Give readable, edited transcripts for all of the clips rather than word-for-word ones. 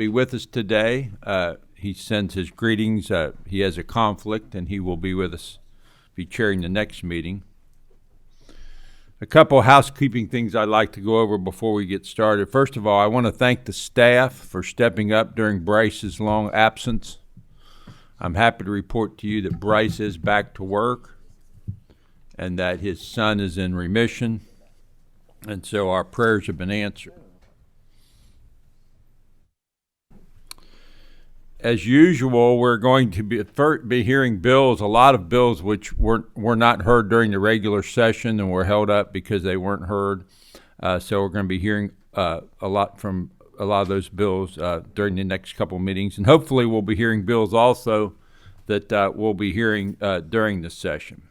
be with us today. He sends his greetings. He has a conflict, and he will be with us, be chairing the next meeting. A couple housekeeping things I'd like to go over before we get started. First of all, I want to thank the staff for stepping up during Bryce's long absence. I'm happy to report to you that Bryce is back to work and that his son is in remission, and so our prayers have been answered. As usual, we're going to be hearing bills, a lot of bills which were not heard during the regular session and were held up because they weren't heard. So we're going to be hearing a lot of those bills during the next couple of meetings. And hopefully we'll be hearing bills also that we'll be hearing during the session.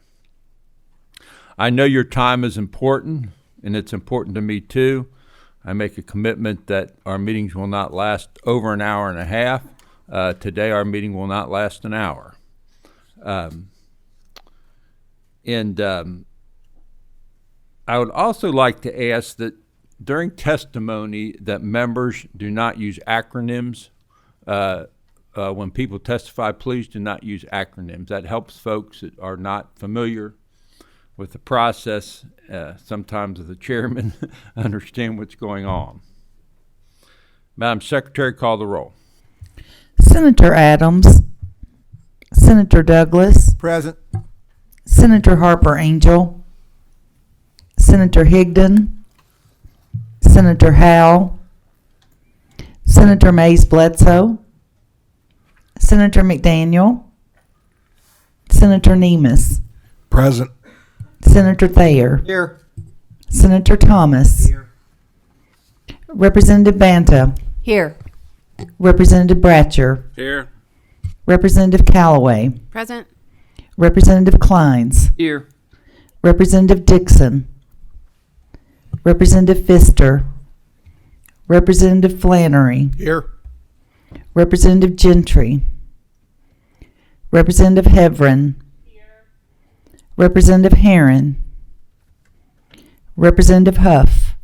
I know your time is important, and it's important to me too. I make a commitment that our meetings will not last over an hour and a half. Today our meeting will not last an hour. I would also like to ask that during testimony that members do not use acronyms. When people testify, please do not use acronyms. That helps folks that are not familiar with the process, sometimes the chairman, understand what's going on. Madam Secretary, call the roll. Senator Adams, Senator Douglas, Present. Senator Harper Angel, Senator Higdon, Senator Howell, Senator Mays Bledsoe, Senator McDaniel, Senator Nemus, Present. Senator Thayer, Here. Senator Thomas, Here. Representative Banta, Here. Representative Bratcher, Here. Representative Callaway, Present. Representative Kleins, Here. Representative Dixon, Representative Pfister, Representative Flannery, Here. Representative Gentry, Representative Hevron, Representative Herron, Representative Huff,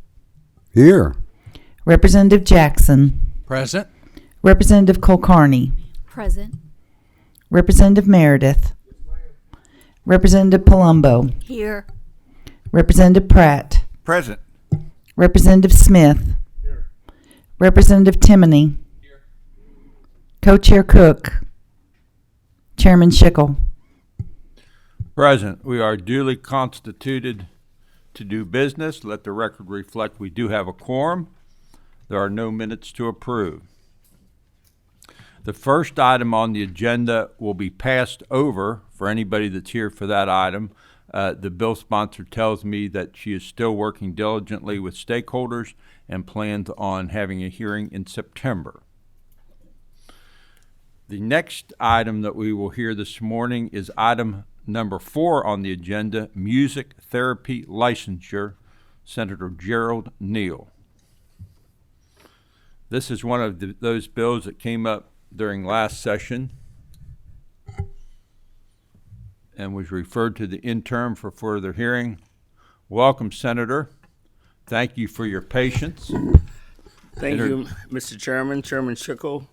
Here. Representative Jackson, Present. Representative Kulkarni, Present. Representative Meredith, Representative Palumbo, Here. Representative Pratt, Present. Representative Smith, Representative Timoney, Co-Chair Cook, Chairman Schickel. Present. We are duly constituted to do business. Let the record reflect we do have a quorum. There are no minutes to approve. The first item on the agenda will be passed over for anybody that's here for that item. The bill sponsor tells me that she is still working diligently with stakeholders and plans on having a hearing in September. The next item that we will hear this morning is item number 4 on the agenda, music therapy licensure, Senator Gerald Neal. This is one of those bills that came up during last session and was referred to the interim for further hearing. Welcome, Senator. Thank you for your patience. Thank you, Mr. Chairman, Chairman Schickel.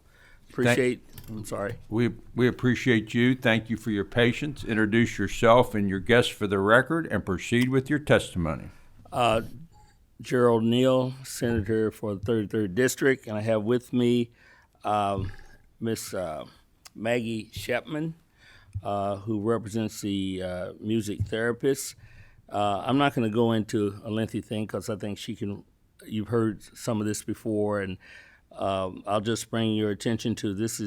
I'm sorry. We appreciate you. Thank you for your patience. Introduce yourself and your guests for the record and proceed with your testimony. Gerald Neal, Senator for the 33rd District, and I have with me Miss Maggie Shepman, who represents the music therapists. I'm not going to go into a lengthy thing because I think you've heard some of this before, and I'll just bring your attention to this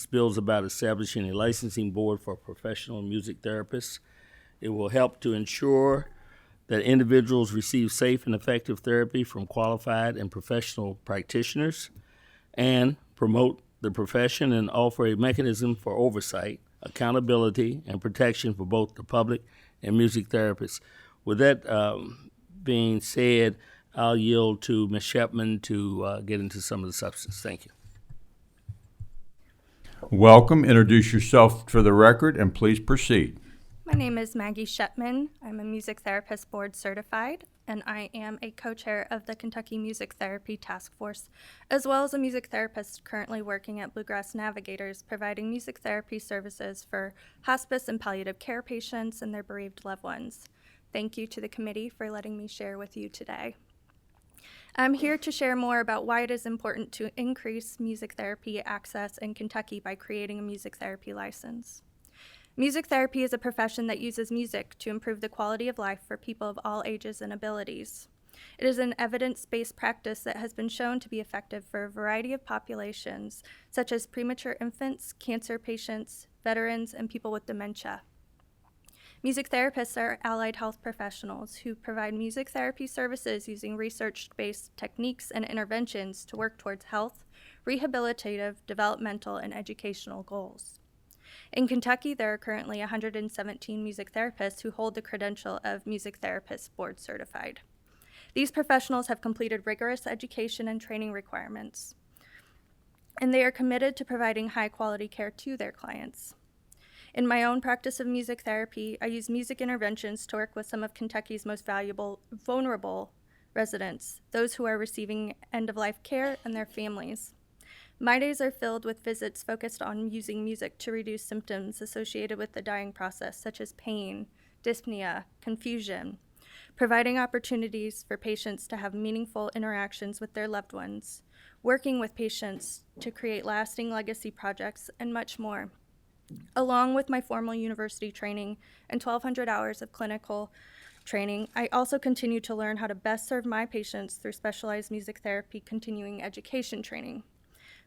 bill is about establishing a licensing board for professional music therapists. It will help to ensure that individuals receive safe and effective therapy from qualified and professional practitioners, and promote the profession and offer a mechanism for oversight, accountability, and protection for both the public and music therapists. With that being said, I'll yield to Ms. Shepman to get into some of the substance. Thank you. Welcome. Introduce yourself for the record and please proceed. My name is Maggie Shepman. I'm a music therapist board certified. and I am a co-chair of the Kentucky Music Therapy Task Force, as well as a music therapist currently working at Bluegrass Navigators, providing music therapy services for hospice and palliative care patients and their bereaved loved ones. Thank you to the committee for letting me share with you today. I'm here to share more about why it is important to increase music therapy access in Kentucky by creating a music therapy license. Music therapy is a profession that uses music to improve the quality of life for people of all ages and abilities. It is an evidence-based practice that has been shown to be effective for a variety of populations, such as premature infants, cancer patients, veterans, and people with dementia. Music therapists are allied health professionals who provide music therapy services using research-based techniques and interventions to work towards health, rehabilitative, developmental, and educational goals. In Kentucky, there are currently 117 music therapists who hold the credential of Music Therapist Board Certified. These professionals have completed rigorous education and training requirements, and they are committed to providing high-quality care to their clients. In my own practice of music therapy, I use music interventions to work with some of Kentucky's most vulnerable residents, those who are receiving end-of-life care and their families. My days are filled with visits focused on using music to reduce symptoms associated with the dying process, such as pain, dyspnea, confusion, providing opportunities for patients to have meaningful interactions with their loved ones, working with patients to create lasting legacy projects, and much more. Along with my formal university training and 1,200 hours of clinical training, I also continue to learn how to best serve my patients through specialized music therapy continuing education training.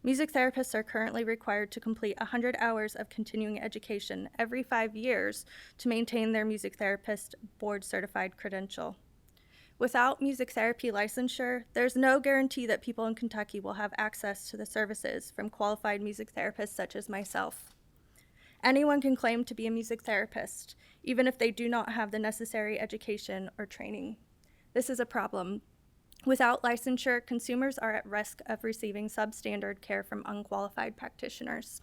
Music therapists are currently required to complete 100 hours of continuing education every 5 years to maintain their music therapist board certified credential. Without music therapy licensure, there's no guarantee that people in Kentucky will have access to the services from qualified music therapists such as myself. Anyone can claim to be a music therapist, even if they do not have the necessary education or training. This is a problem. Without licensure, consumers are at risk of receiving substandard care from unqualified practitioners.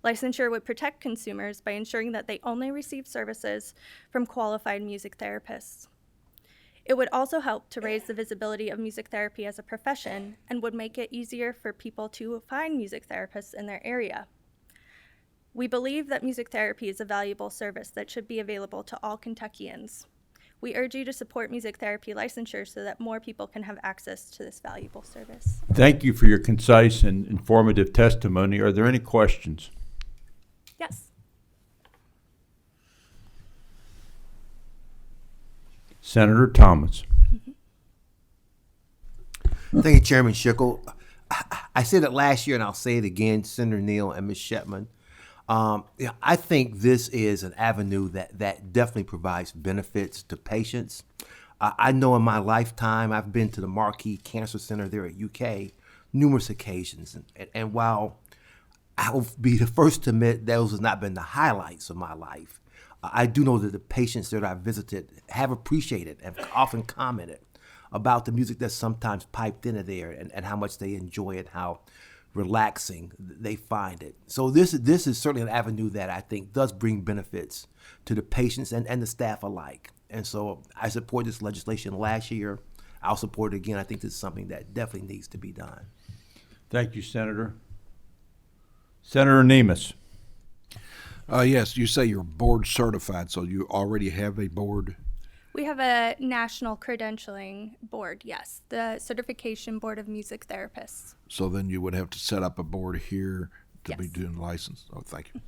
Licensure would protect consumers by ensuring that they only receive services from qualified music therapists. It would also help to raise the visibility of music therapy as a profession and would make it easier for people to find music therapists in their area. We believe that music therapy is a valuable service that should be available to all Kentuckians. We urge you to support music therapy licensure so that more people can have access to this valuable service. Thank you for your concise and informative testimony. Are there any questions? Yes. Senator Thomas. Thank you, Chairman Schickel. I said it last year, and I'll say it again, Senator Neal and Ms. Shepman. I think this is an avenue that definitely provides benefits to patients. I know in my lifetime, I've been to the Marquis Cancer Center there at UK numerous occasions. And while I'll be the first to admit those have not been the highlights of my life, I do know that the patients that I visited have appreciated and often commented about the music that's sometimes piped into there and how much they enjoy it, how relaxing they find it. So this is certainly an avenue that I think does bring benefits to the patients and the staff alike. And so I support this legislation last year. I'll support it again. I think this is something that definitely needs to be done. Thank you, Senator. Senator Nemus. Yes, you say you're board certified, so you already have a board? We have a national credentialing board, yes, the Certification Board of Music Therapists. So then you would have to set up a board here to be Yes. doing license. Oh, thank you.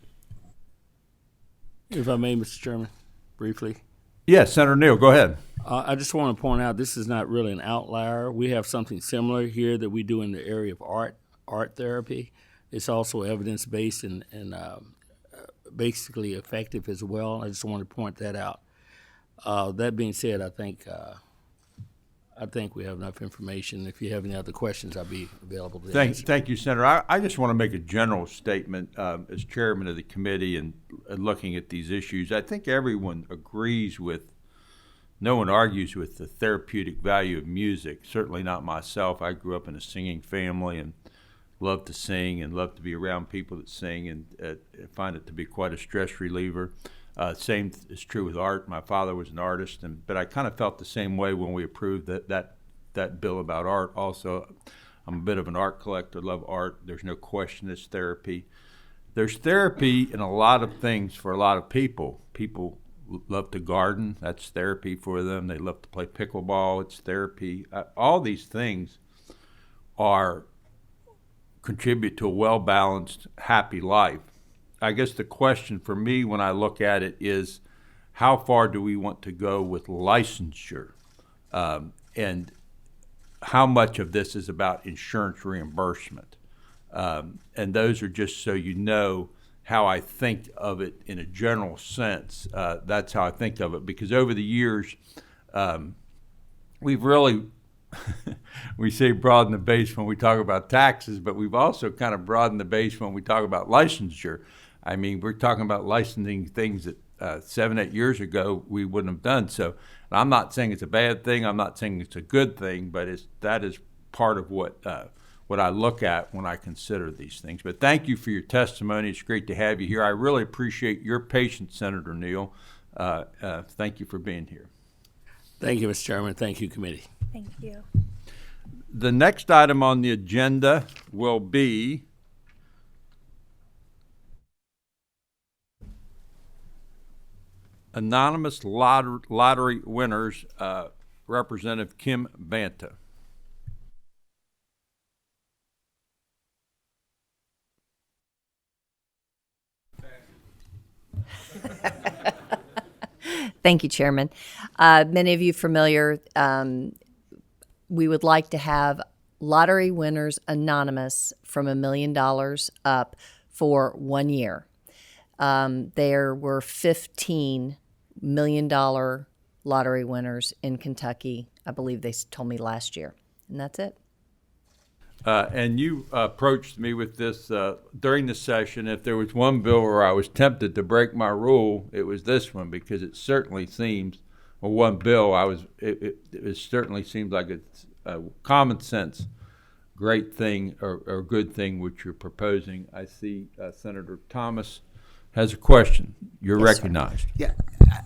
If I may, Mr. Chairman, briefly. Yes, Senator Neal, go ahead. I just want to point out this is not really an outlier. We have something similar here that we do in the area of art therapy. It's also evidence-based and basically effective as well. I just want to point that out. That being said, I think we have enough information. If you have any other questions, I'll be available to answer. Thank you, Senator. I just want to make a general statement as chairman of the committee and looking at these issues. I think everyone agrees with, no one argues with the therapeutic value of music, certainly not myself. I grew up in a singing family and love to sing and love to be around people that sing and find it to be quite a stress reliever. Same is true with art. My father was an artist, but I kind of felt the same way when we approved that bill about art. Also, I'm a bit of an art collector, love art. There's no question it's therapy. There's therapy in a lot of things for a lot of people. People love to garden. That's therapy for them. They love to play pickleball. It's therapy. All these things contribute to a well-balanced, happy life. I guess the question for me when I look at it is, how far do we want to go with licensure? And how much of this is about insurance reimbursement? And those are just so you know how I think of it in a general sense. That's how I think of it, because over the years, we've really, we say broaden the base when we talk about taxes, but we've also kind of broadened the base when we talk about licensure. I mean, we're talking about licensing things that 7, 8 years ago we wouldn't have done. So I'm not saying it's a bad thing. I'm not saying it's a good thing, but that is part of what I look at when I consider these things. But thank you for your testimony. It's great to have you here. I really appreciate your patience, Senator Neal. Thank you for being here. Thank you, Mr. Chairman. Thank you, committee. Thank you. The next item on the agenda will be anonymous lottery winners, Representative Kim Banta. Thank you, Chairman. Many of you familiar, we would like to have lottery winners anonymous from $1 million up for 1 year. There were 15 $1 million lottery winners in Kentucky. I believe they told me last year, and that's it. And you approached me with this during the session. If there was one bill where I was tempted to break my rule, it was this one, because it certainly seems, or one bill, it certainly seems like it's a common sense, great thing or good thing which you're proposing. I see Senator Thomas has a question. You're recognized. Yeah,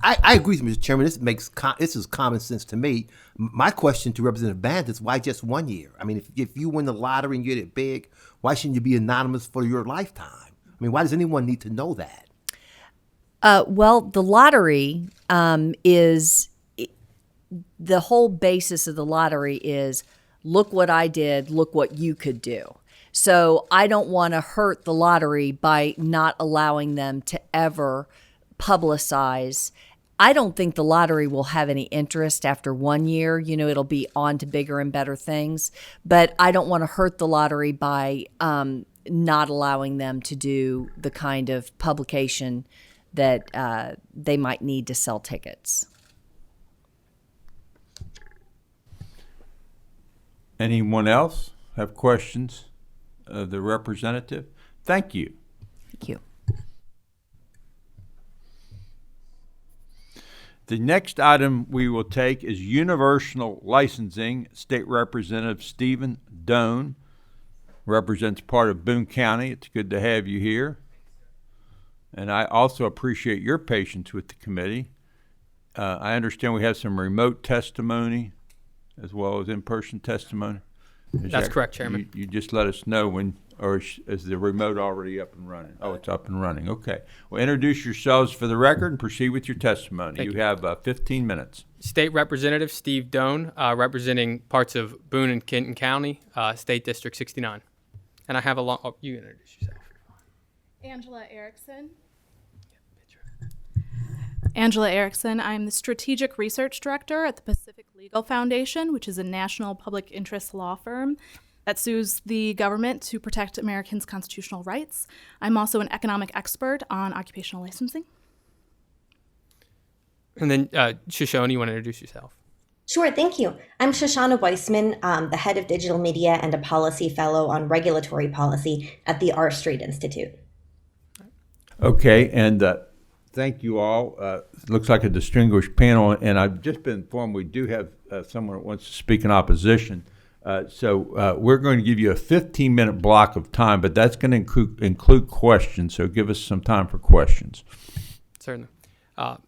I agree with Mr. Chairman. This is common sense to me. My question to Representative Band is, why just 1 year? I mean, if you win the lottery and get it big, why shouldn't you be anonymous for your lifetime? I mean, why does anyone need to know that? Well, the lottery is the whole basis of the lottery is, look what I did, look what you could do. So I don't want to hurt the lottery by not allowing them to ever publicize. I don't think the lottery will have any interest after 1 year. You know, it'll be on to bigger and better things. But I don't want to hurt the lottery by not allowing them to do the kind of publication that they might need to sell tickets. Anyone else have questions of the representative? Thank you. Thank you. The next item we will take is universal licensing. State Representative Stephen Doan represents part of Boone County. It's good to have you here. And I also appreciate your patience with the committee. I understand we have some remote testimony as well as in-person testimony. That's correct, Chairman. You just let us know when, or is the remote already up and running? Oh, it's up and running. Okay. Well, introduce yourselves for the record and proceed with your testimony. Thank you. Have 15 minutes. State Representative Steve Doan, representing parts of Boone and Kenton County, State District 69. And I have a long, you introduce yourself. Angela Erickson. Angela Erickson. I'm the Strategic Research Director at the Pacific Legal Foundation, which is a national public interest law firm that sues the government to protect Americans' constitutional rights. I'm also an economic expert on occupational licensing. And then Shoshone, you want to introduce yourself? Sure, thank you. I'm Shoshana Weissman, the head of digital media and a policy fellow on regulatory policy at the R Street Institute. Okay, and thank you all. Looks like a distinguished panel, and I've just been informed we do have someone that wants to speak in opposition. So we're going to give you a 15-minute block of time, but that's going to include questions, so give us some time for questions. Certainly. I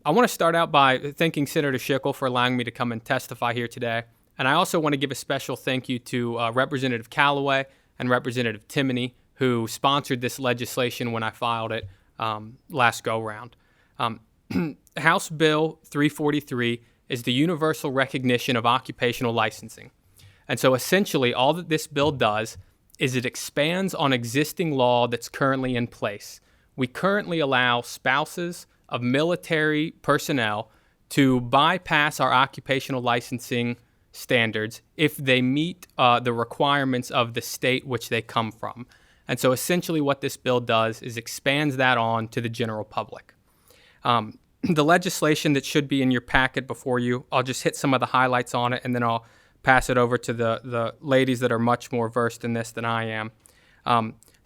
want to start out by thanking Senator Schickel for allowing me to come and testify here today. And I also want to give a special thank you to Representative Callaway and Representative Timoney, who sponsored this legislation when I filed it last go-round. House Bill 343 is the universal recognition of occupational licensing. And so essentially all that this bill does is it expands on existing law that's currently in place. We currently allow spouses of military personnel to bypass our occupational licensing standards if they meet the requirements of the state which they come from. And so essentially what this bill does is expands that on to the general public. The legislation that should be in your packet before you, I'll just hit some of the highlights on it, and then I'll pass it over to the ladies that are much more versed in this than I am.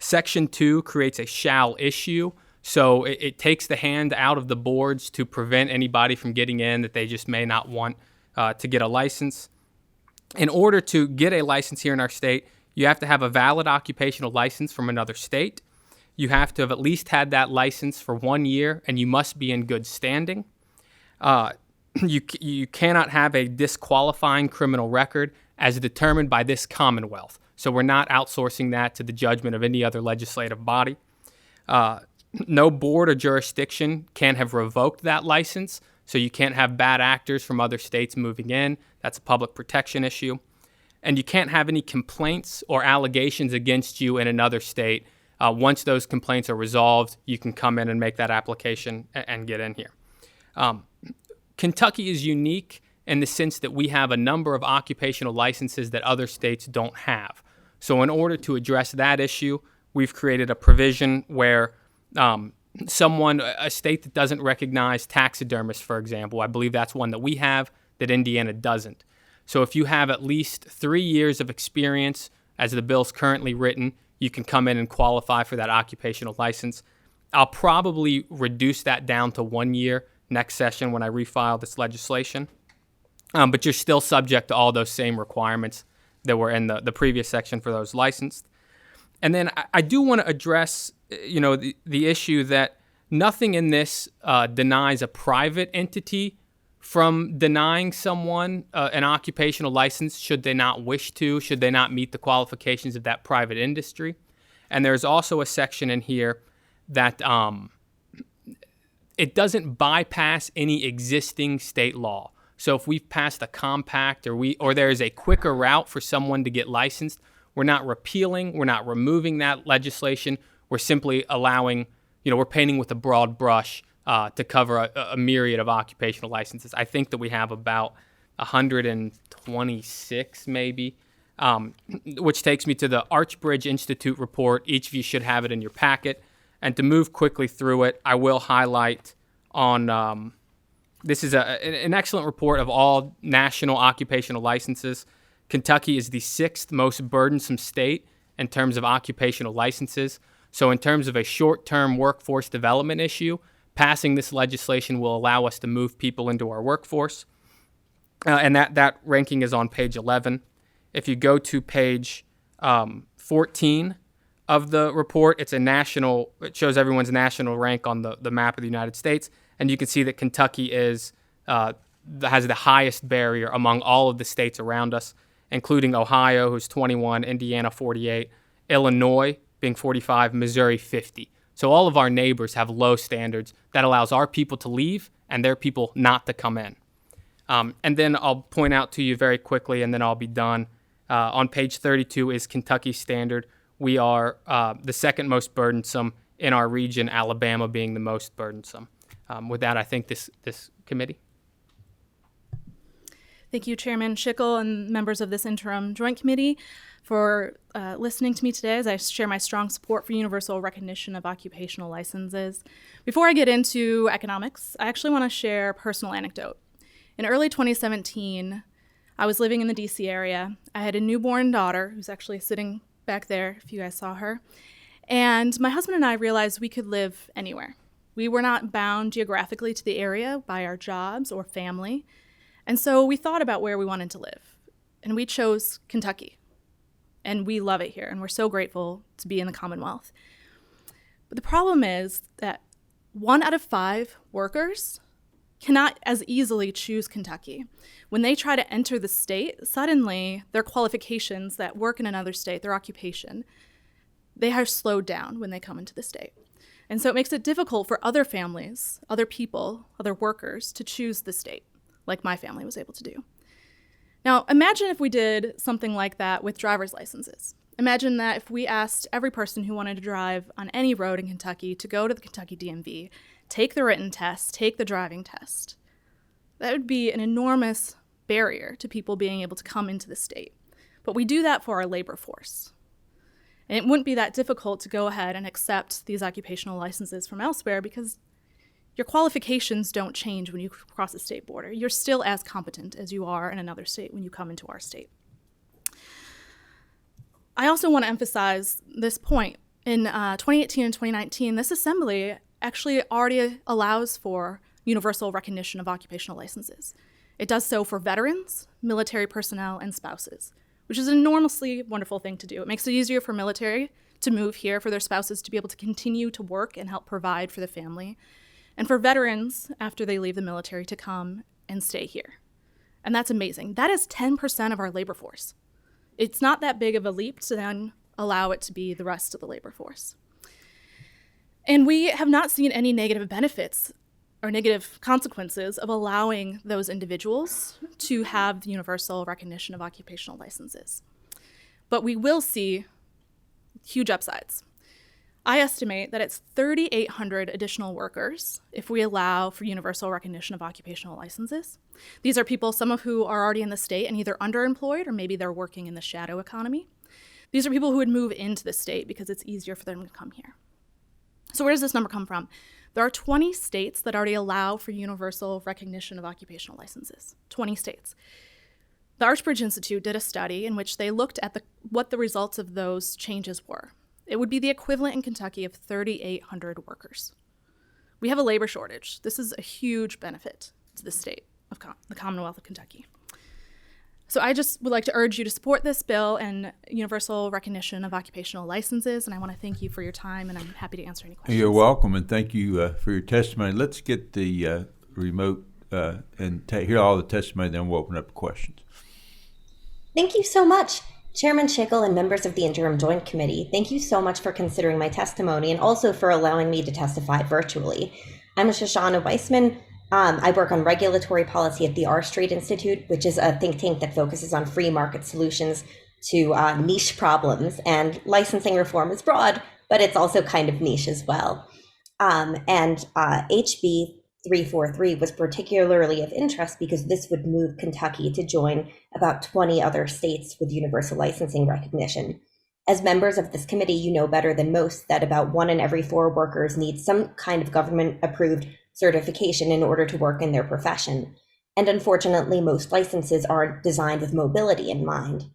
Section 2 creates a shall issue, so it takes the hand out of the boards to prevent anybody from getting in that they just may not want to get a license. In order to get a license here in our state, you have to have a valid occupational license from another state. You have to have at least had that license for 1 year, and you must be in good standing. You cannot have a disqualifying criminal record as determined by this Commonwealth. So we're not outsourcing that to the judgment of any other legislative body. No board or jurisdiction can have revoked that license, so you can't have bad actors from other states moving in. That's a public protection issue. And you can't have any complaints or allegations against you in another state. Once those complaints are resolved, you can come in and make that application and get in here. Kentucky is unique in the sense that we have a number of occupational licenses that other states don't have. So in order to address that issue, we've created a provision where a state that doesn't recognize taxidermists, for example, I believe that's one that we have that Indiana doesn't. So if you have at least 3 years of experience as the bill's currently written, you can come in and qualify for that occupational license. I'll probably reduce that down to 1 year next session when I refile this legislation. But you're still subject to all those same requirements that were in the previous section for those licensed. And then I do want to address, the issue that nothing in this denies a private entity from denying someone an occupational license should they not wish to, should they not meet the qualifications of that private industry. And there's also a section in here that it doesn't bypass any existing state law. So if we've passed a compact or there is a quicker route for someone to get licensed, we're not repealing, we're not removing that legislation. We're simply allowing, we're painting with a broad brush to cover a myriad of occupational licenses. I think that we have about 126 maybe, which takes me to the Archbridge Institute report. Each of you should have it in your packet. And to move quickly through it, I will highlight on, this is an excellent report of all national occupational licenses. Kentucky is the 6th most burdensome state in terms of occupational licenses. So in terms of a short-term workforce development issue, passing this legislation will allow us to move people into our workforce. And that ranking is on page 11. If you go to page 14 of the report, it shows everyone's national rank on the map of the United States. And you can see that Kentucky has the highest barrier among all of the states around us, including Ohio, who's 21, Indiana, 48, Illinois being 45, Missouri, 50. So all of our neighbors have low standards that allows our people to leave and their people not to come in. And then I'll point out to you very quickly, and then I'll be done. On page 32 is Kentucky's standard. We are the second most burdensome in our region, Alabama being the most burdensome. With that, I think this committee. Thank you, Chairman Schickel and members of this interim joint committee for listening to me today as I share my strong support for universal recognition of occupational licenses. Before I get into economics, I actually want to share a personal anecdote. In early 2017, I was living in the DC area. I had a newborn daughter who's actually sitting back there, if you guys saw her. And my husband and I realized we could live anywhere. We were not bound geographically to the area by our jobs or family. And so we thought about where we wanted to live. And we chose Kentucky. And we love it here. And we're so grateful to be in the Commonwealth. But the problem is that 1 out of 5 workers cannot as easily choose Kentucky. When they try to enter the state, suddenly their qualifications that work in another state, their occupation, they are slowed down when they come into the state. And so it makes it difficult for other families, other people, other workers to choose the state, like my family was able to do. Now, imagine if we did something like that with driver's licenses. Imagine that if we asked every person who wanted to drive on any road in Kentucky to go to the Kentucky DMV, take the written test, take the driving test. That would be an enormous barrier to people being able to come into the state. But we do that for our labor force. And it wouldn't be that difficult to go ahead and accept these occupational licenses from elsewhere because your qualifications don't change when you cross the state border. You're still as competent as you are in another state when you come into our state. I also want to emphasize this point. In 2018 and 2019, this assembly actually already allows for universal recognition of occupational licenses. It does so for veterans, military personnel, and spouses, which is an enormously wonderful thing to do. It makes it easier for military to move here, for their spouses to be able to continue to work and help provide for the family, and for veterans, after they leave the military, to come and stay here. And that's amazing. That is 10% of our labor force. It's not that big of a leap to then allow it to be the rest of the labor force. And we have not seen any negative benefits or negative consequences of allowing those individuals to have the universal recognition of occupational licenses. But we will see huge upsides. I estimate that it's 3,800 additional workers if we allow for universal recognition of occupational licenses. These are people, some of who are already in the state and either underemployed or maybe they're working in the shadow economy. These are people who would move into the state because it's easier for them to come here. So where does this number come from? There are 20 states that already allow for universal recognition of occupational licenses. 20 states. The Archbridge Institute did a study in which they looked at what the results of those changes were. It would be the equivalent in Kentucky of 3,800 workers. We have a labor shortage. This is a huge benefit to the state of the Commonwealth of Kentucky. So I just would like to urge you to support this bill and universal recognition of occupational licenses, and I want to thank you for your time, and I'm happy to answer any questions. You're welcome, and thank you for your testimony. Let's get the remote and hear all the testimony, then we'll open up questions. Thank you so much. Chairman Schickel and members of the Interim Joint Committee, thank you so much for considering my testimony and also for allowing me to testify virtually. I'm Shoshana Weissman. I work on regulatory policy at the R Street Institute, which is a think tank that focuses on free market solutions to niche problems. And licensing reform is broad, but it's also kind of niche as well. HB 343 was particularly of interest because this would move Kentucky to join about 20 other states with universal licensing recognition. As members of this committee, you know better than most that about 1 in every 4 workers need some kind of government-approved certification in order to work in their profession. And unfortunately, most licenses aren't designed with mobility in mind.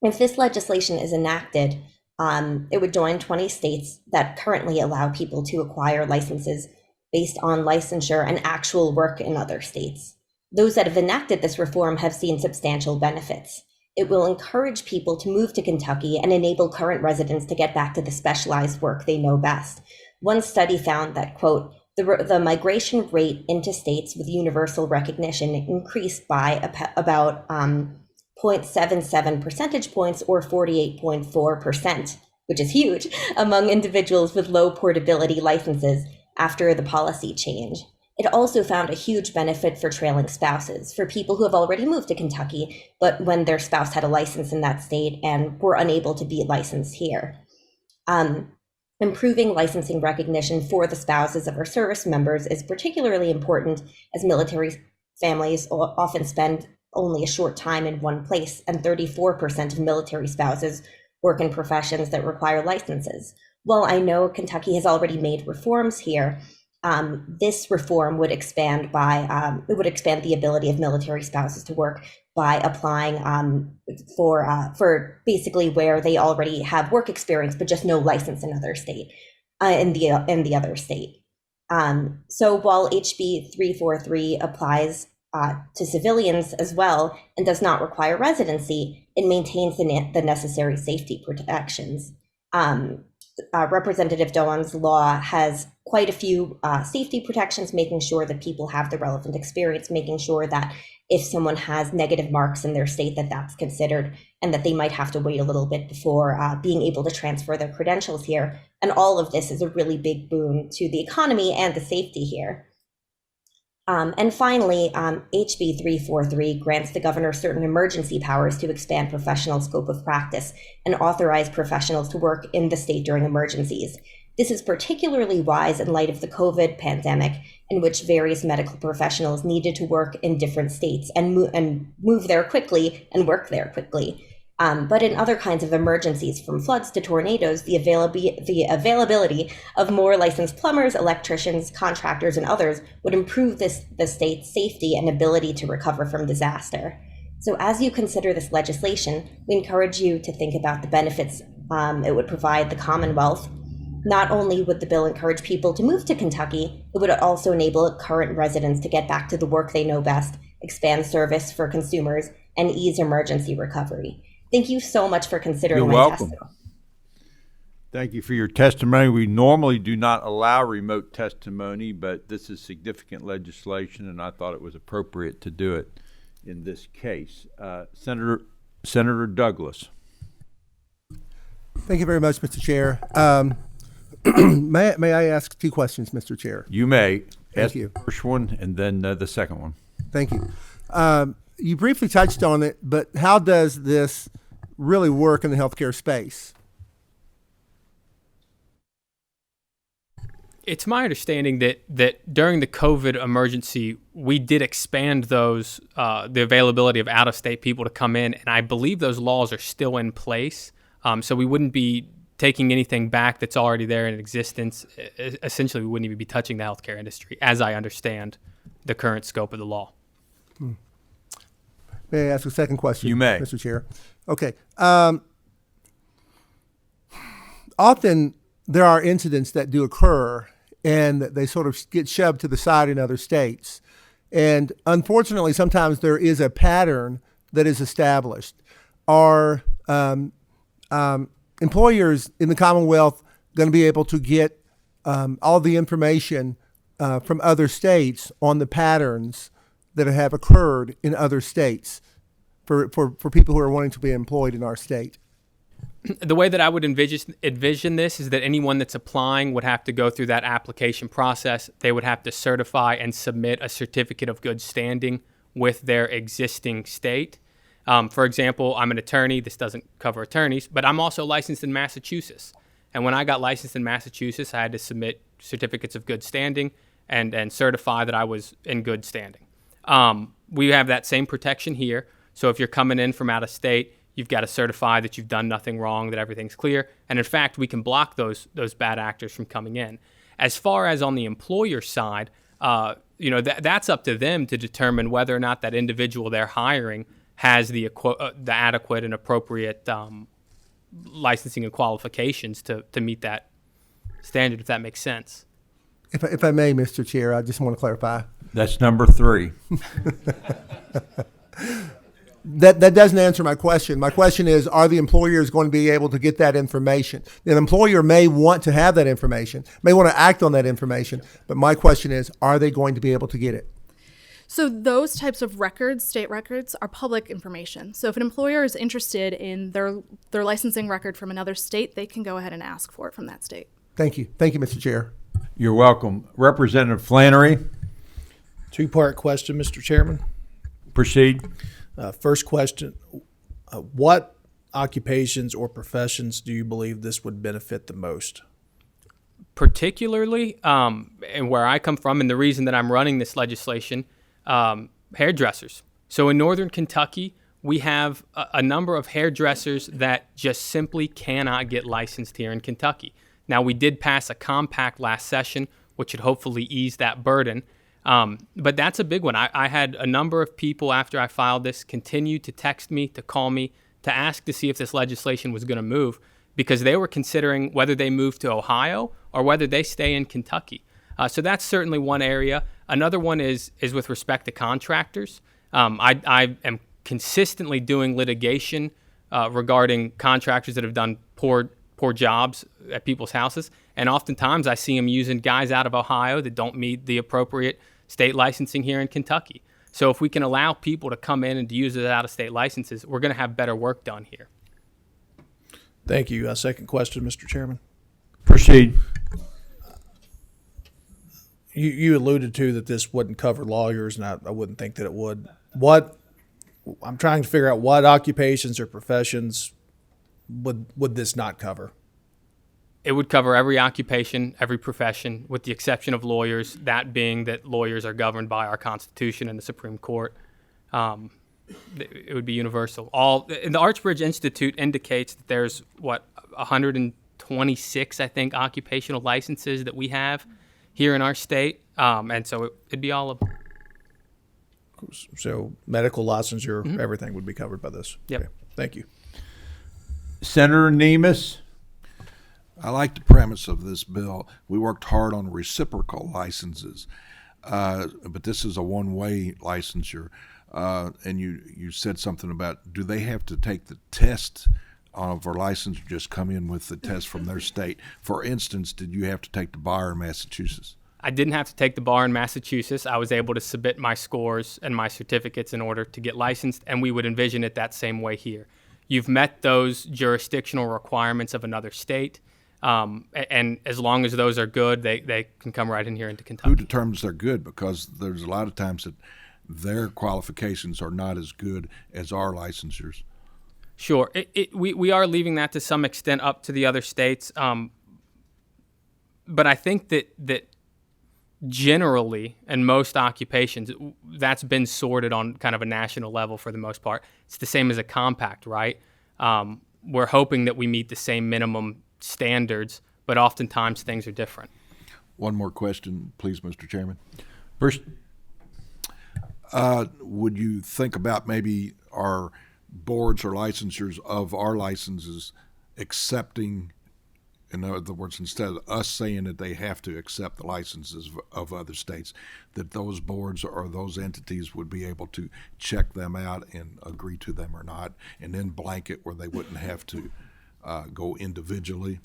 If this legislation is enacted, it would join 20 states that currently allow people to acquire licenses based on licensure and actual work in other states. Those that have enacted this reform have seen substantial benefits. It will encourage people to move to Kentucky and enable current residents to get back to the specialized work they know best. One study found that, quote, the migration rate into states with universal recognition increased by about 0.77 percentage points or 48.4%, which is huge, among individuals with low portability licenses after the policy change. It also found a huge benefit for trailing spouses, for people who have already moved to Kentucky, but when their spouse had a license in that state and were unable to be licensed here. Improving licensing recognition for the spouses of our service members is particularly important as military families often spend only a short time in one place, and 34% of military spouses work in professions that require licenses. While I know Kentucky has already made reforms here, this reform would expand the ability of military spouses to work by applying for basically where they already have work experience but just no license in other state in the other state. So while HB 343 applies to civilians as well and does not require residency, it maintains the necessary safety protections. Representative Doan's law has quite a few safety protections, making sure that people have the relevant experience, making sure that if someone has negative marks in their state, that that's considered, and that they might have to wait a little bit before being able to transfer their credentials here. And all of this is a really big boon to the economy and the safety here. And finally, HB 343 grants the governor certain emergency powers to expand professional scope of practice and authorize professionals to work in the state during emergencies. This is particularly wise in light of the COVID pandemic, in which various medical professionals needed to work in different states and move there quickly and work there quickly. But in other kinds of emergencies, from floods to tornadoes, the availability of more licensed plumbers, electricians, contractors, and others would improve the state's safety and ability to recover from disaster. So as you consider this legislation, we encourage you to think about the benefits it would provide the Commonwealth. Not only would the bill encourage people to move to Kentucky, it would also enable current residents to get back to the work they know best, expand service for consumers, and ease emergency recovery. Thank you so much for considering You're my welcome. testimony. Thank you for your testimony. We normally do not allow remote testimony, but this is significant legislation, and I thought it was appropriate to do it in this case. Senator Douglas. Thank you very much, Mr. Chair. May I ask two questions, Mr. Chair? You may. Thank Ask you. the first one and then the second one. Thank you. You briefly touched on it, but how does this really work in the healthcare space? It's my understanding that during the COVID emergency, we did expand those the availability of out-of-state people to come in, and I believe those laws are still in place. So we wouldn't be taking anything back that's already there in existence. Essentially, we wouldn't even be touching the healthcare industry, as I understand the current scope of the law. May I ask a second question? You may. Mr. Chair. Okay. Often there are incidents that do occur and they sort of get shoved to the side in other states. And unfortunately, sometimes there is a pattern that is established. Are employers in the Commonwealth going to be able to get all the information from other states on the patterns that have occurred in other states for people who are wanting to be employed in our state? The way that I would envision this is that anyone that's applying would have to go through that application process. They would have to certify and submit a certificate of good standing with their existing state. For example, I'm an attorney. This doesn't cover attorneys, but I'm also licensed in Massachusetts. And when I got licensed in Massachusetts, I had to submit certificates of good standing and certify that I was in good standing. We have that same protection here. So if you're coming in from out of state, you've got to certify that you've done nothing wrong, that everything's clear. And in fact, we can block those bad actors from coming in. As far as on the employer side, that's up to them to determine whether or not that individual they're hiring has the adequate and appropriate licensing and qualifications to meet that standard, if that makes sense. If I may, Mr. Chair, I just want to clarify. That's number 3. That doesn't answer my question. My question is, are the employers going to be able to get that information? An employer may want to have that information, may want to act on that information, but my question is, are they going to be able to get it? So those types of records, state records, are public information. So if an employer is interested in their licensing record from another state, they can go ahead and ask for it from that state. Thank you. Thank you, Mr. Chair. You're welcome. Representative Flannery, Two-part question, Mr. Chairman. proceed. First question, what occupations or professions do you believe this would benefit the most? Particularly, and where I come from, and the reason that I'm running this legislation, hairdressers. So in northern Kentucky, we have a number of hairdressers that just simply cannot get licensed here in Kentucky. Now, we did pass a compact last session, which should hopefully ease that burden. But that's a big one. I had a number of people after I filed this continue to text me, to call me, to ask to see if this legislation was going to move, because they were considering whether they move to Ohio or whether they stay in Kentucky. So that's certainly one area. Another one is with respect to contractors. I am consistently doing litigation regarding contractors that have done poor poor jobs at people's houses. And oftentimes I see them using guys out of Ohio that don't meet the appropriate state licensing here in Kentucky. So if we can allow people to come in and to use those out-of-state licenses, we're going to have better work done here. Thank you. Second question, Mr. Chairman. Proceed. You alluded to that this wouldn't cover lawyers, and I wouldn't think that it would. I'm trying to figure out what occupations or professions would this not cover? It would cover every occupation, every profession, with the exception of lawyers, that being that lawyers are governed by our Constitution and the Supreme Court. It would be universal. The Archbridge Institute indicates that there's, 126, I think, occupational licenses that we have here in our state, and so it'd be all of them. So medical licensure, everything would be covered by this. Yep. Okay. Thank you. Senator Nemes. I like the premise of this bill. We worked hard on reciprocal licenses, but this is a one-way licensure. And you said something about, do they have to take the test for license or just come in with the test from their state? For instance, did you have to take the bar in Massachusetts? I didn't have to take the bar in Massachusetts. I was able to submit my scores and my certificates in order to get licensed, and we would envision it that same way here. You've met those jurisdictional requirements of another state, and as long as those are good, they can come right in here into Kentucky. Who determines they're good? Because there's a lot of times that their qualifications are not as good as our licensures. Sure. We are leaving that to some extent up to the other states, but I think that generally, in most occupations, that's been sorted on kind of a national level for the most part. It's the same as a compact, right? We're hoping that we meet the same minimum standards, but oftentimes things are different. One more question, please, Mr. Chairman. First, would you think about maybe our boards or licensures of our licenses accepting, in other words, instead of us saying that they have to accept the licenses of other states, that those boards or those entities would be able to check them out and agree to them or not, and then blanket where they wouldn't have to go individually?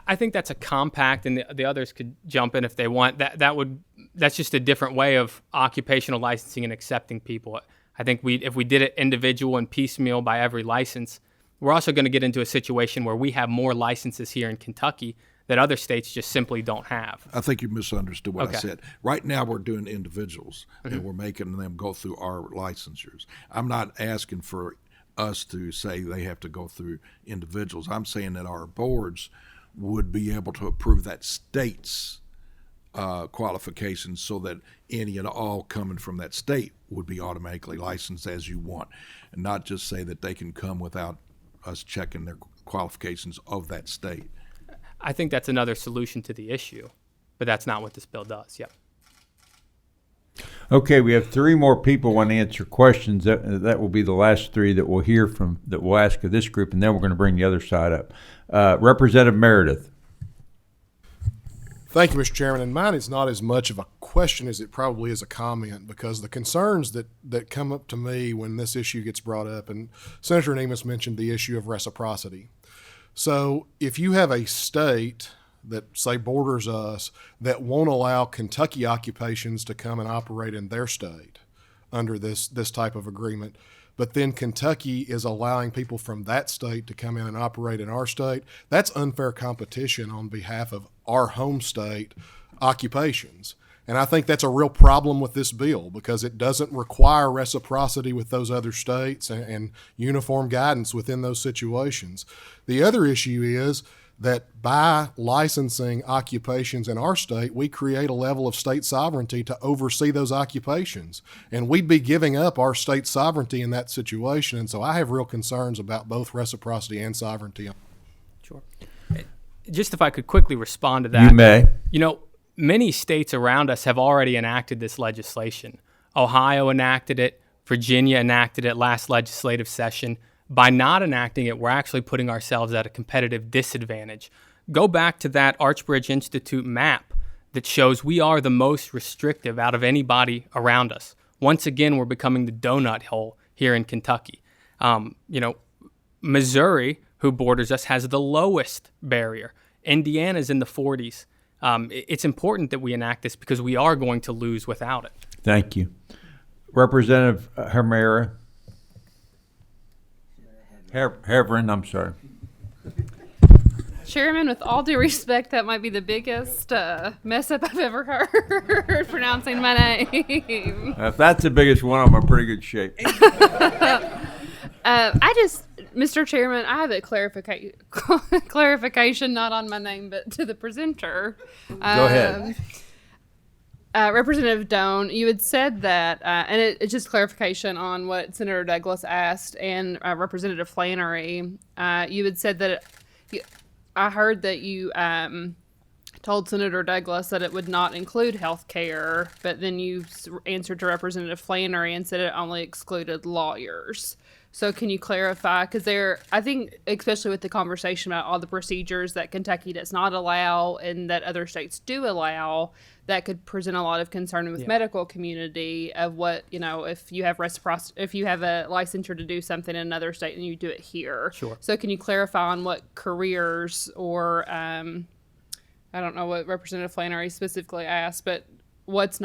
I think that's a compact, and the others could jump in if they want. That's just a different way of occupational licensing and accepting people. I think if we did it individual and piecemeal by every license, we're also going to get into a situation where we have more licenses here in Kentucky that other states just simply don't have. I think you misunderstood what Okay. I said. Right now we're doing individuals, and we're making them go through our licensures. I'm not asking for us to say they have to go through individuals. I'm saying that our boards would be able to approve that state's qualifications so that any and all coming from that state would be automatically licensed as you want, and not just say that they can come without us checking their qualifications of that state. I think that's another solution to the issue, but that's not what this bill does. Yep. okay, we have three more people want to answer questions. That will be the last three that we'll hear from, that we'll ask of this group, and then we're going to bring the other side up. Representative Meredith. Thank you, Mr. Chairman. And mine is not as much of a question as it probably is a comment, because the concerns that come up to me when this issue gets brought up, and Senator Nemes mentioned the issue of reciprocity. So if you have a state that, say, borders us, that won't allow Kentucky occupations to come and operate in their state under this type of agreement, but then Kentucky is allowing people from that state to come in and operate in our state, that's unfair competition on behalf of our home state occupations. And I think that's a real problem with this bill, because it doesn't require reciprocity with those other states and uniform guidance within those situations. The other issue is that by licensing occupations in our state, we create a level of state sovereignty to oversee those occupations. And we'd be giving up our state sovereignty in that situation. And so I have real concerns about both reciprocity and sovereignty. Sure. Just if I could quickly respond to that. You may. You know, many states around us have already enacted this legislation. Ohio enacted it. Virginia enacted it last legislative session. By not enacting it, we're actually putting ourselves at a competitive disadvantage. Go back to that Archbridge Institute map that shows we are the most restrictive out of anybody around us. Once again, we're becoming the donut hole here in Kentucky. Missouri, who borders us, has the lowest barrier. Indiana's in the 40s. It's important that we enact this because we are going to lose without it. Thank you. Representative Herrera. Heverin, I'm sorry. Chairman, with all due respect, that might be the biggest mess up I've ever heard pronouncing my name. If that's the biggest one, I'm in pretty good shape. Mr. Chairman, I have a clarification, not on my name, but to the presenter. Go ahead. Representative Doan, you had said that, and it's just clarification on what Senator Douglas asked and Representative Flannery. You had said that I heard that you told Senator Douglas that it would not include health care, but then you answered to Representative Flannery and said it only excluded lawyers. So can you clarify? Because I think, especially with the conversation about all the procedures that Kentucky does not allow and that other states do allow, that could present a lot of concern with medical community of what, if you have reciprocity, if you have a licensure to do something in another state and you do it here. Sure. So can you clarify on what careers or, I don't know what Representative Flannery specifically asked, but what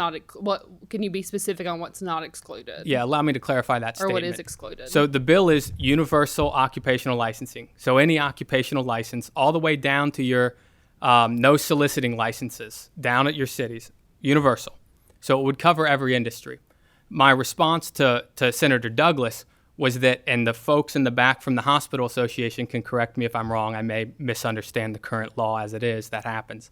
can you be specific on what's not excluded? Yeah, allow me to clarify that statement. Or what is excluded. So the bill is universal occupational licensing. So any occupational license, all the way down to your no soliciting licenses down at your cities, universal. So it would cover every industry. My response to Senator Douglas was that, and the folks in the back from the Hospital Association can correct me if I'm wrong, I may misunderstand the current law as it is, that happens.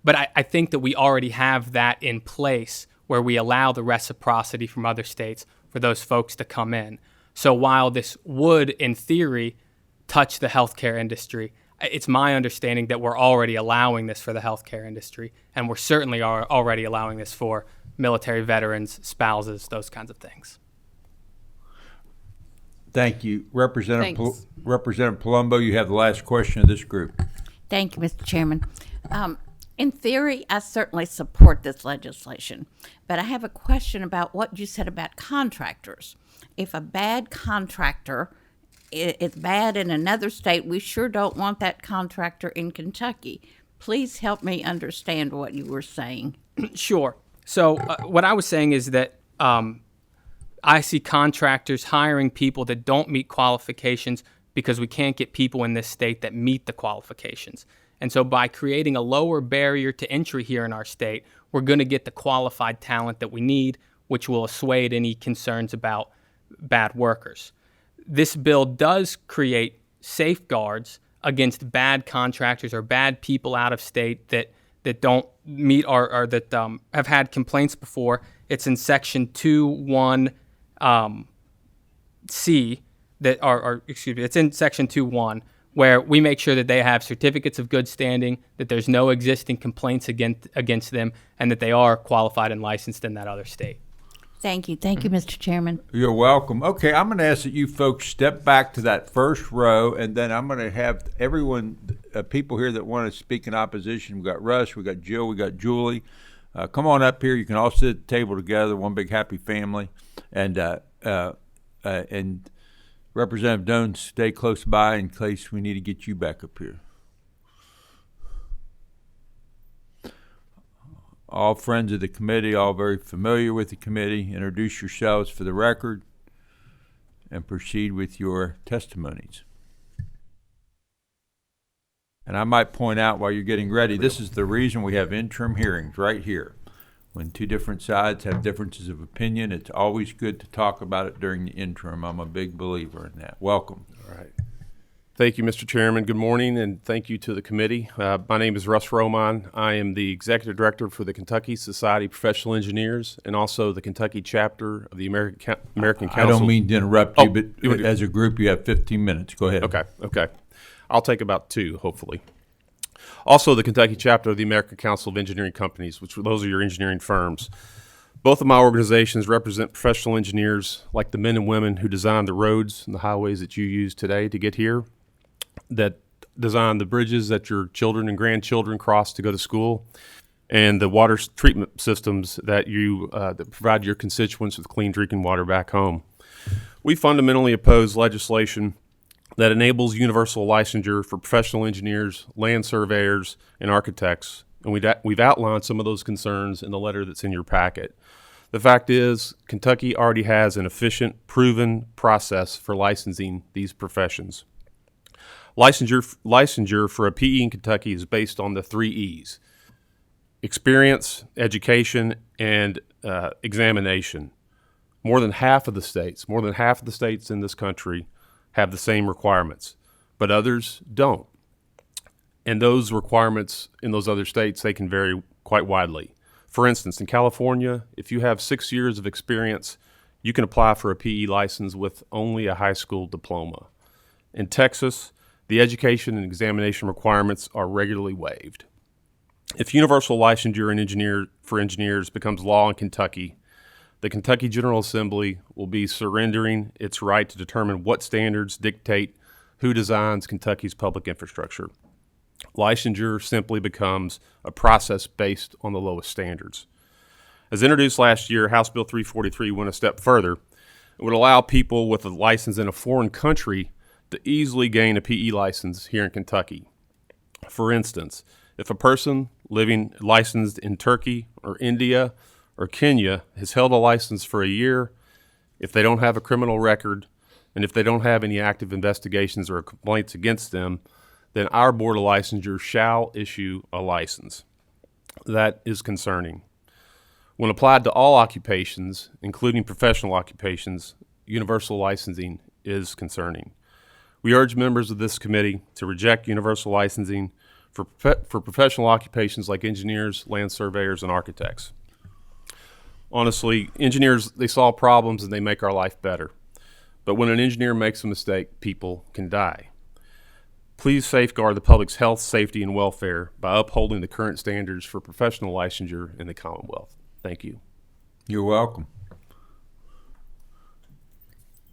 But I think that we already have that in place where we allow the reciprocity from other states for those folks to come in. So while this would, in theory, touch the healthcare industry, it's my understanding that we're already allowing this for the healthcare industry, and we're certainly already allowing this for military veterans, spouses, those kinds of things. Thank you. Representative Thanks. Palumbo, you have the last question of this group. Thank you, Mr. Chairman. In theory, I certainly support this legislation, but I have a question about what you said about contractors. If a bad contractor is bad in another state, we sure don't want that contractor in Kentucky. Please help me understand what you were saying. Sure. So what I was saying is that I see contractors hiring people that don't meet qualifications because we can't get people in this state that meet the qualifications. And so by creating a lower barrier to entry here in our state, we're going to get the qualified talent that we need, which will assuage any concerns about bad workers. This bill does create safeguards against bad contractors or bad people out of state that don't meet or that have had complaints before. It's in Section 2.1 C it's in Section 2.1 where we make sure that they have certificates of good standing, that there's no existing complaints against them, and that they are qualified and licensed in that other state. Thank you. Thank you, Mr. Chairman. You're welcome. Okay, I'm going to ask that you folks step back to that first row, and then I'm going to have everyone, people here that want to speak in opposition. We've got Russ, we've got Jill, we've got Julie. Come on up here. You can all sit at the table together, one big happy family. And Representative Doan, stay close by in case we need to get you back up here. All friends of the committee, all very familiar with the committee. Introduce yourselves for the record and proceed with your testimonies. And I might point out while you're getting ready, this is the reason we have interim hearings right here. When two different sides have differences of opinion, it's always good to talk about it during the interim. I'm a big believer in that. Welcome. All right. Thank you, Mr. Chairman. Good morning, and thank you to the committee. My name is Russ Roman. I am the Executive Director for the Kentucky Society of Professional Engineers and also the Kentucky chapter of the American Council. I don't mean to interrupt you, but as a group, you have 15 minutes. Go ahead. Okay. I'll take about 2, hopefully. Also, the Kentucky chapter of the American Council of Engineering Companies, which those are your engineering firms. Both of my organizations represent professional engineers like the men and women who design the roads and the highways that you use today to get here, that design the bridges that your children and grandchildren cross to go to school, and the water treatment systems that that provide your constituents with clean drinking water back home. We fundamentally oppose legislation that enables universal licensure for professional engineers, land surveyors, and architects. And we've outlined some of those concerns in the letter that's in your packet. The fact is, Kentucky already has an efficient, proven process for licensing these professions. Licensure for a PE in Kentucky is based on the 3 E's: experience, education, and examination. More than half of the states in this country have the same requirements, but others don't. And those requirements in those other states, they can vary quite widely. For instance, in California, if you have 6 years of experience, you can apply for a PE license with only a high school diploma. In Texas, the education and examination requirements are regularly waived. If universal licensure for engineers becomes law in Kentucky, the Kentucky General Assembly will be surrendering its right to determine what standards dictate who designs Kentucky's public infrastructure. Licensure simply becomes a process based on the lowest standards. As introduced last year, House Bill 343 went a step further. It would allow people with a license in a foreign country to easily gain a PE license here in Kentucky. For instance, if a person living licensed in Turkey or India or Kenya has held a license for a year, if they don't have a criminal record, and if they don't have any active investigations or complaints against them, then our Board of Licensure shall issue a license. That is concerning. When applied to all occupations, including professional occupations, universal licensing is concerning. We urge members of this committee to reject universal licensing for professional occupations like engineers, land surveyors, and architects. Honestly, engineers, they solve problems and they make our life better. But when an engineer makes a mistake, people can die. Please safeguard the public's health, safety, and welfare by upholding the current standards for professional licensure in the Commonwealth. Thank you. You're welcome.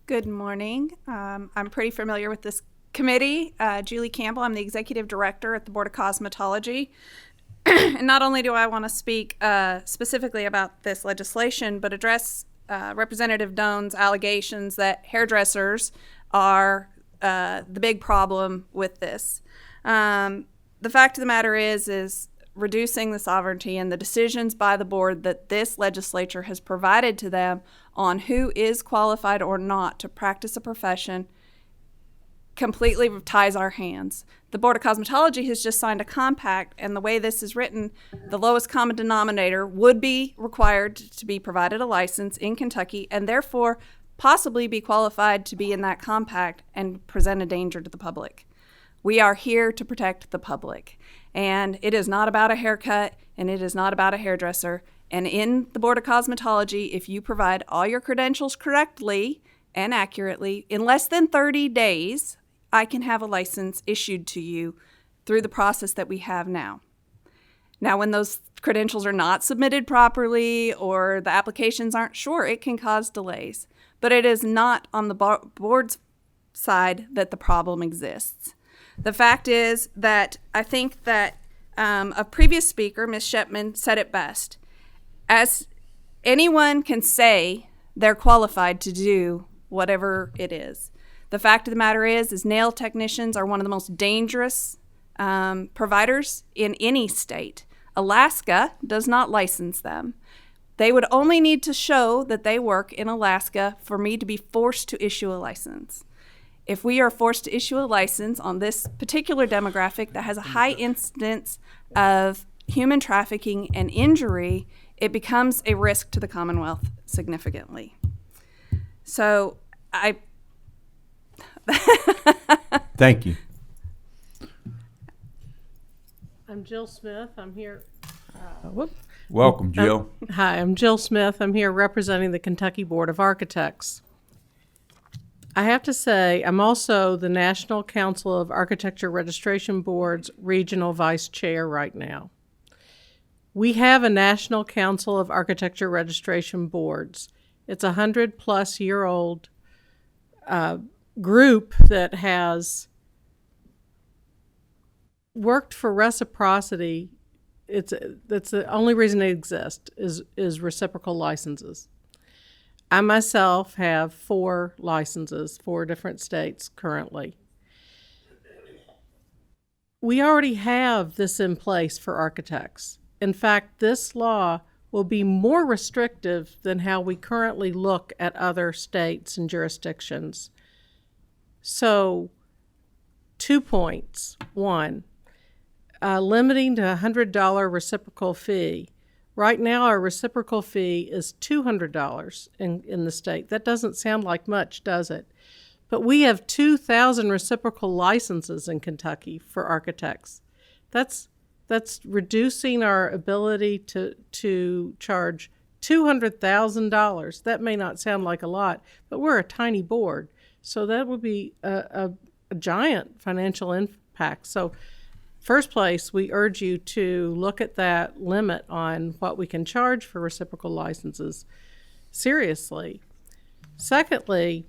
Good morning. I'm pretty familiar with this committee. Julie Campbell, I'm the Executive Director at the Board of Cosmetology. And not only do I want to speak specifically about this legislation, but address Representative Doan's allegations that hairdressers are the big problem with this. The fact of the matter is reducing the sovereignty and the decisions by the board that this legislature has provided to them on who is qualified or not to practice a profession completely ties our hands. The Board of Cosmetology has just signed a compact, and the way this is written, the lowest common denominator would be required to be provided a license in Kentucky and therefore possibly be qualified to be in that compact and present a danger to the public. We are here to protect the public, and it is not about a haircut, and it is not about a hairdresser. And in the Board of Cosmetology, if you provide all your credentials correctly and accurately, in less than 30 days, I can have a license issued to you through the process that we have now. Now, when those credentials are not submitted properly or the applications aren't sure, it can cause delays. But it is not on the board's side that the problem exists. The fact is that I think that a previous speaker, Ms. Shepman, said it best. As anyone can say they're qualified to do whatever it is. The fact of the matter is nail technicians are one of the most dangerous providers in any state. Alaska does not license them. They would only need to show that they work in Alaska for me to be forced to issue a license. If we are forced to issue a license on this particular demographic that has a high incidence of human trafficking and injury, it becomes a risk to the Commonwealth significantly. So Thank you. I'm Jill Smith. I'm here. Welcome, Jill. Hi, I'm Jill Smith. I'm here representing the Kentucky Board of Architects. I have to say, I'm also the National Council of Architecture Registration Board's regional vice chair right now. We have a National Council of Architecture Registration Boards. It's a 100-plus-year-old group that has worked for reciprocity. That's the only reason they exist is reciprocal licenses. I myself have 4 licenses, 4 different states currently. we already have this in place for architects. In fact, this law will be more restrictive than how we currently look at other states and jurisdictions. So, 2 points. One, limiting to $100 reciprocal fee. Right now, our reciprocal fee is $200 in the state. That doesn't sound like much, does it? But we have 2,000 reciprocal licenses in Kentucky for architects. That's reducing our ability to charge $200,000. That may not sound like a lot, but we're a tiny board. So that would be a giant financial impact. So first place, we urge you to look at that limit on what we can charge for reciprocal licenses seriously. Secondly,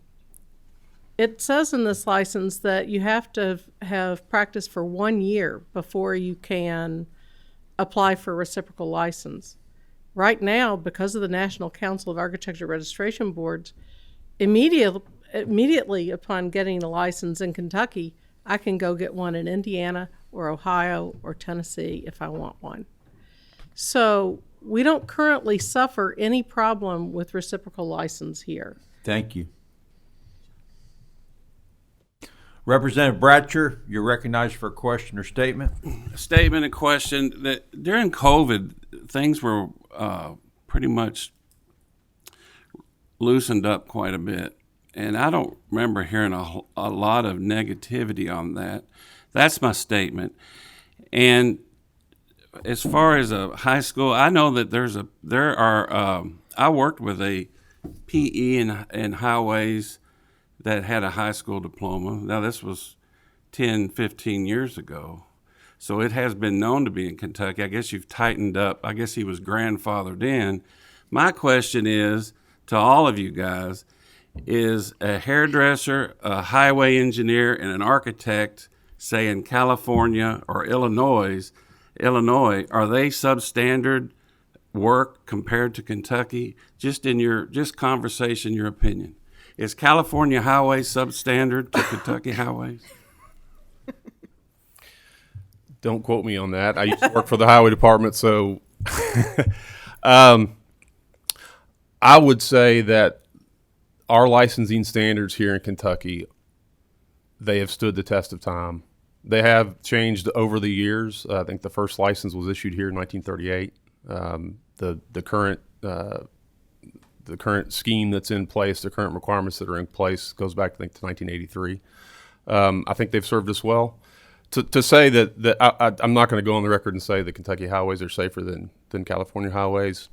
it says in this license that you have to have practice for 1 year before you can apply for a reciprocal license. Right now, because of the National Council of Architecture Registration Boards, immediately upon getting a license in Kentucky, I can go get one in Indiana or Ohio or Tennessee if I want one. So we don't currently suffer any problem with reciprocal license here. Thank you. Representative Bratcher, you're recognized for a question or statement. Statement and question. That during COVID, things were pretty much loosened up quite a bit. And I don't remember hearing a lot of negativity on that. That's my statement. And as far as a high school, I know that I worked with a PE in highways that had a high school diploma. Now, this was 10, 15 years ago. So it has been known to be in Kentucky. I guess you've tightened up. I guess he was grandfathered in. My question is, to all of you guys, is a hairdresser, a highway engineer, and an architect, say in California or Illinois, are they substandard work compared to Kentucky? Just in your conversation, your opinion. Is California highways substandard to Kentucky highways? Don't quote me on that. I used to work for the highway department, so I would say that our licensing standards here in Kentucky, they have stood the test of time. They have changed over the years. I think the first license was issued here in 1938. The current scheme that's in place, the current requirements that are in place, goes back, I think, to 1983. I think they've served us well. To say that I'm not going to go on the record and say that Kentucky highways are safer than California highways.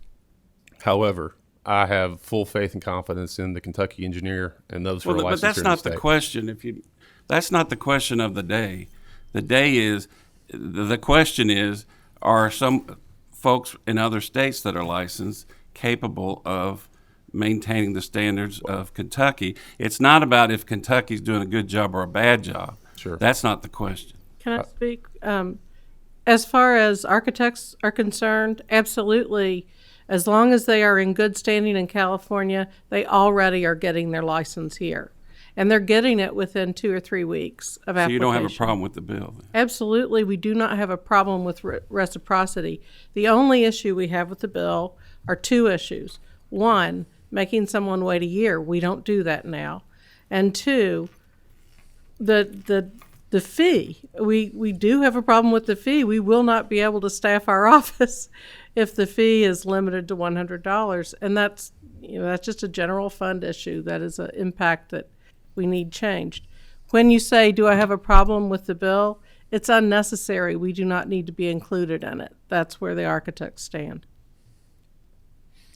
However, I have full faith and confidence in the Kentucky engineer and those who are licensed. But that's not the question. That's not the question of the day. The question is, are some folks in other states that are licensed capable of maintaining the standards of Kentucky? It's not about if Kentucky's doing a good job or a bad job. Sure. That's not the question. Can I speak? As far as architects are concerned, absolutely. As long as they are in good standing in California, they already are getting their license here. And they're getting it within 2 or 3 weeks of application. So you don't have a problem with the bill? Then? Absolutely. We do not have a problem with reciprocity. The only issue we have with the bill are 2 issues. 1, making someone wait a year. We don't do that now. And 2, the fee. We do have a problem with the fee. We will not be able to staff our office if the fee is limited to $100. And that's just a general fund issue. That is an impact that we need changed. When you say, do I have a problem with the bill? It's unnecessary. We do not need to be included in it. That's where the architects stand.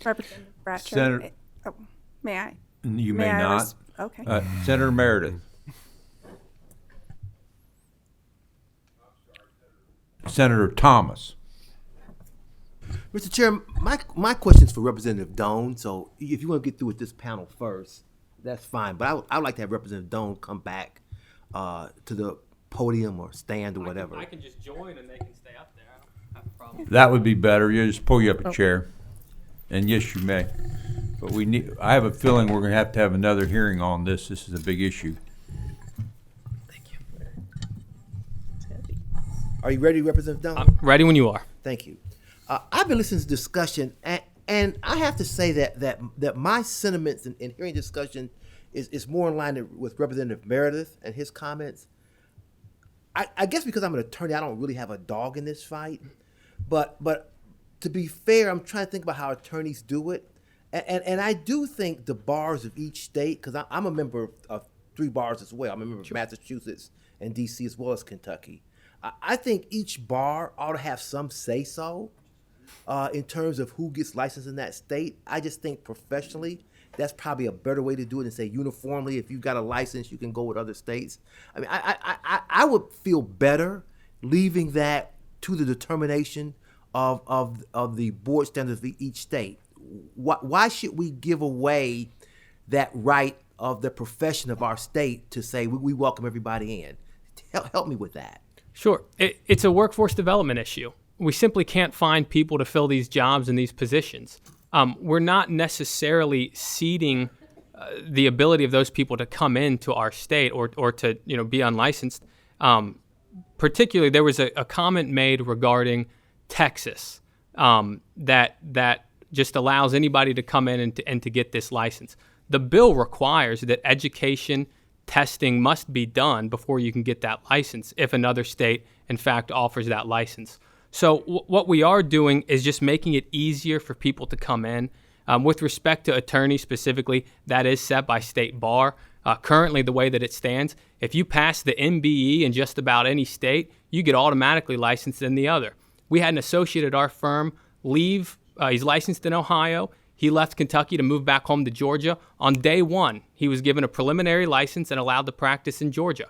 Representative Bratcher. Senator, may I? You may not. Okay. Senator Meredith. Senator Thomas. Mr. Chair, my question is for Representative Doan. So if you want to get through with this panel first, that's fine. But I would like to have Representative Doan come back to the podium or stand or whatever. I can just join and they can stay up there. I don't have a problem. That would be better. You just pull you up a chair. And yes, you may. But I have a feeling we're going to have another hearing on this. This is a big issue. Thank you. It's heavy. Are you ready, Representative Dunn? I'm ready when you are. Thank you. I've been listening to discussion, and I have to say that my sentiments in hearing discussion is more in line with Representative Meredith and his comments. I guess because I'm an attorney, I don't really have a dog in this fight. But to be fair, I'm trying to think about how attorneys do it. And I do think the bars of each state, because I'm a member of 3 bars as well. I'm a member of Massachusetts and D.C. as well as Kentucky. I think each bar ought to have some say-so in terms of who gets licensed in that state. I just think professionally, that's probably a better way to do it than say uniformly, if you've got a license, you can go with other states. I mean, I would feel better leaving that to the determination of the board standards of each state. Why should we give away that right of the profession of our state to say we welcome everybody in? Help me with that. Sure. It's a workforce development issue. We simply can't find people to fill these jobs and these positions. We're not necessarily ceding the ability of those people to come into our state or to be unlicensed. Particularly, there was a comment made regarding Texas that just allows anybody to come in and to get this license. The bill requires that education testing must be done before you can get that license if another state, in fact, offers that license. So what we are doing is just making it easier for people to come in. With respect to attorneys specifically, that is set by state bar. Currently, the way that it stands, if you pass the MBE in just about any state, you get automatically licensed in the other. We had an associate at our firm leave. He's licensed in Ohio. He left Kentucky to move back home to Georgia. On day 1, he was given a preliminary license and allowed to practice in Georgia.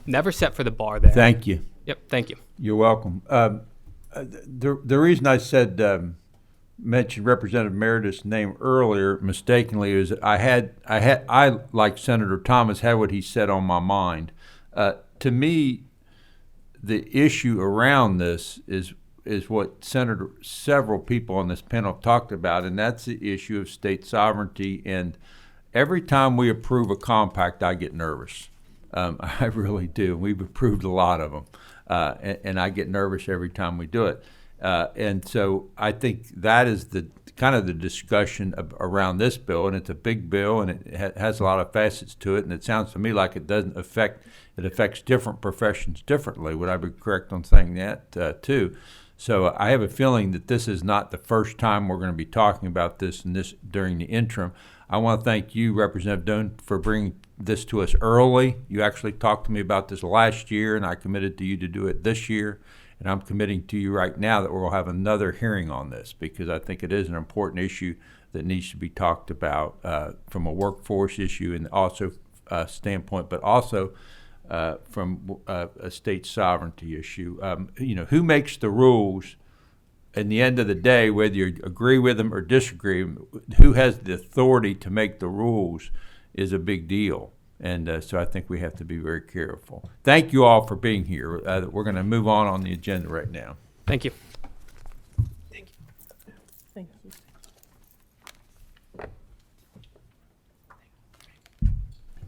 Never set for the bar there. Thank you. Yep, thank you. You're welcome. The reason I said mentioned Representative Meredith's name earlier mistakenly is I like Senator Thomas had what he said on my mind. To me, the issue around this is what several people on this panel have talked about, and that's the issue of state sovereignty. And every time we approve a compact, I get nervous. I really do. We've approved a lot of them, and I get nervous every time we do it. And so I think that is the kind of the discussion around this bill, and it's a big bill, and it has a lot of facets to it. And it sounds to me like it affects different professions differently. Would I be correct on saying that too? So I have a feeling that this is not the first time we're going to be talking about this during the interim. I want to thank you, Representative Doan, for bringing this to us early. You actually talked to me about this last year, and I committed to you to do it this year. And I'm committing to you right now that we'll have another hearing on this because I think it is an important issue that needs to be talked about from a workforce issue and also standpoint, but also from a state sovereignty issue. Who makes the rules? In the end of the day, whether you agree with them or disagree, who has the authority to make the rules is a big deal. And so I think we have to be very careful. Thank you all for being here. We're going to move on the agenda right now. Thank you. Thank you.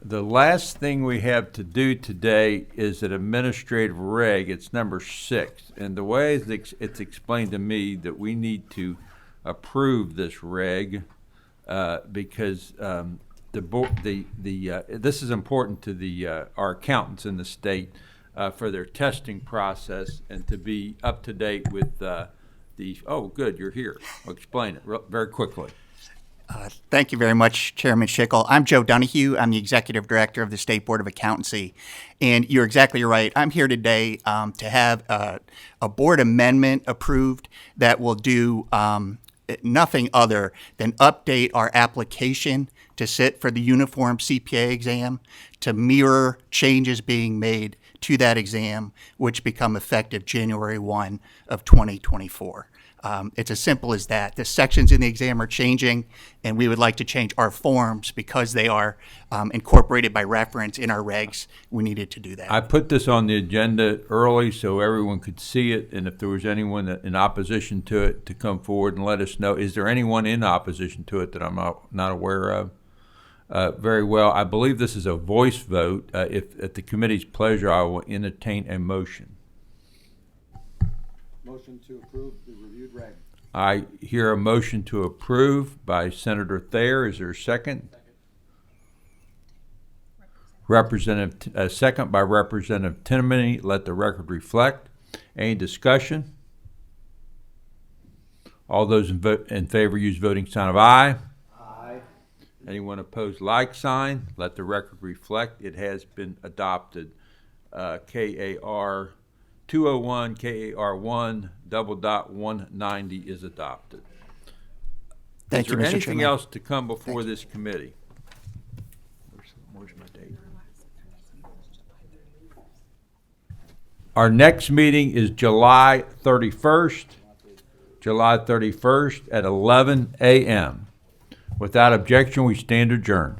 The last thing we have to do today is an administrative reg. It's number 6. And the way it's explained to me that we need to approve this reg because this is important to our accountants in the state for their testing process and to be up to date with oh, good, you're here. I'll explain it very quickly. Thank you very much, Chairman Schickel. I'm Joe Donahue. I'm the Executive Director of the State Board of Accountancy. And you're exactly right. I'm here today to have a board amendment approved that will do nothing other than update our application to sit for the uniform CPA exam to mirror changes being made to that exam, which become effective January 1 of 2024. It's as simple as that. The sections in the exam are changing, and we would like to change our forms because they are incorporated by reference in our regs. We needed to do that. I put this on the agenda early so everyone could see it, and if there was anyone in opposition to it, to come forward and let us know. Is there anyone in opposition to it that I'm not aware of? Very well. I believe this is a voice vote. If at the committee's pleasure, I will entertain a motion. motion to approve the reviewed reg. I hear a motion to approve by Senator Thayer. Is there a second? A second by Representative Timoney. Let the record reflect. Any discussion? All those in favor use voting sign of aye. Aye. Anyone opposed, like sign. Let the record reflect. It has been adopted. KAR 201, KAR 1, 190 is adopted. Thank Is you, there Mr. anything Chairman. else to come before this committee? Where's my date? Our next meeting is July 31st. July 31st at 11 a.m. Without objection, we stand adjourned.